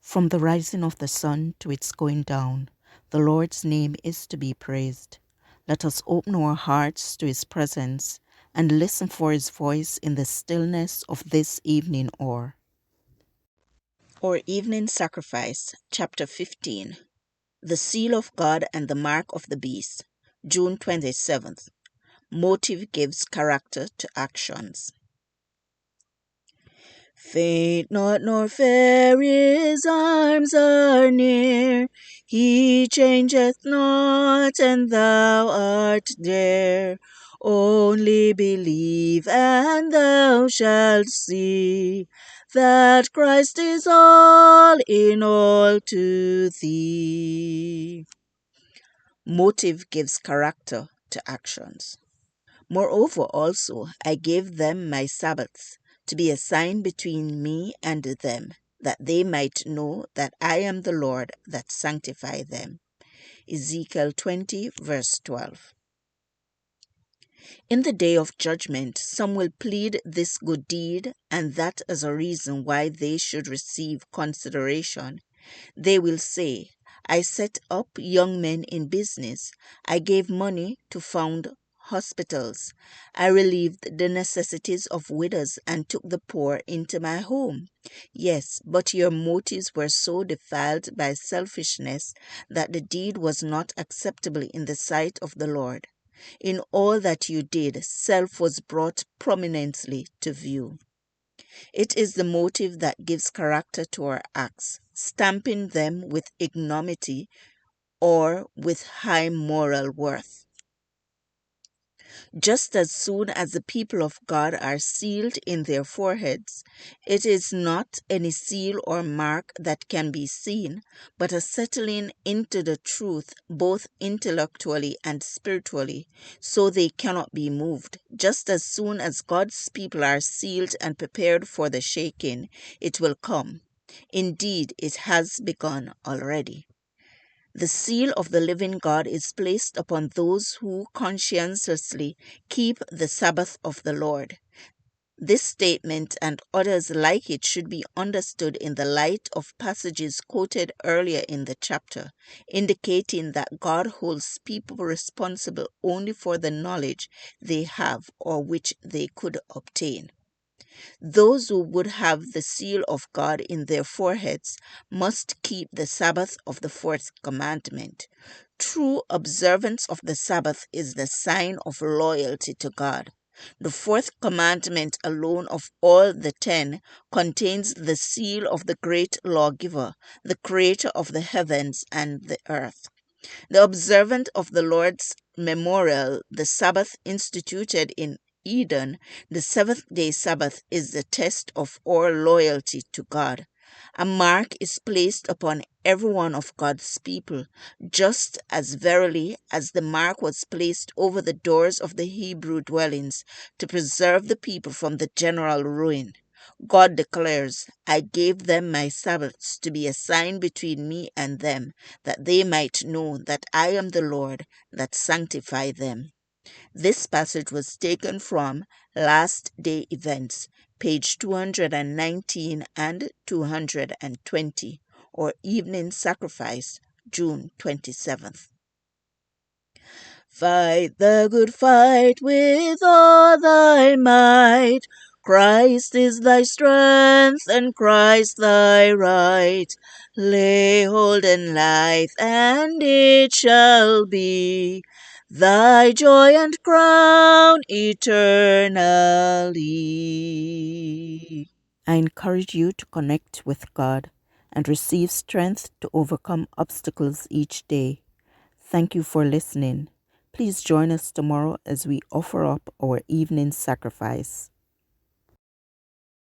From the rising of the sun to its going down, the Lord's name is to be praised. Let us open our hearts to his presence and listen for his voice in the stillness of this evening hour. Our evening sacrifice, chapter 15. The seal of God and the mark of the beast, June 27th. Motive gives character to actions. Faint not nor fear, his arms are near. He changeth not, and thou art there. Only believe, and thou shalt see that Christ is all in all to thee. Motive gives character to actions. Moreover also I gave them my sabbaths, to be a sign between me and them, that they might know that I am the Lord that sanctify them. Ezekiel 20, verse 12. In the day of judgment, some will plead this good deed and that as a reason why they should receive consideration. They will say, I set up young men in business. I gave money to found hospitals. I relieved the necessities of widows and took the poor into my home. Yes, but your motives were so defiled by selfishness that the deed was not acceptable in the sight of the Lord. In all that you did, self was brought prominently to view. It is the motive that gives character to our acts, stamping them with ignominy or with high moral worth. Just as soon as the people of God are sealed in their foreheads, it is not any seal or mark that can be seen, but a settling into the truth both intellectually and spiritually, so they cannot be moved. Just as soon as God's people are sealed and prepared for the shaking, it will come. Indeed, it has begun already. The seal of the living God is placed upon those who conscientiously keep the Sabbath of the Lord. This statement and others like it should be understood in the light of passages quoted earlier in the chapter, indicating that God holds people responsible only for the knowledge they have or which they could obtain. Those who would have the seal of God in their foreheads must keep the Sabbath of the fourth commandment. True observance of the Sabbath is the sign of loyalty to God. The fourth commandment alone of all the 10 contains the seal of the great lawgiver, the creator of the heavens and the earth. The observance of the Lord's memorial, the Sabbath instituted in Eden, the seventh-day Sabbath, is the test of our loyalty to God. A mark is placed upon every one of God's people, just as verily as the mark was placed over the doors of the Hebrew dwellings to preserve the people from the general ruin. God declares, I gave them my Sabbaths to be a sign between me and them, that they might know that I am the Lord that sanctify them. This passage was taken from Last Day Events, page 219 and 220, or Evening Sacrifice, June 27th. Fight the good fight with all thy might. Christ is thy strength, and Christ thy right. Lay hold in life, and it shall be thy joy and crown eternally. I encourage you to connect with God and receive strength to overcome obstacles each day. Thank you for listening. Please join us tomorrow as we offer up our evening sacrifice.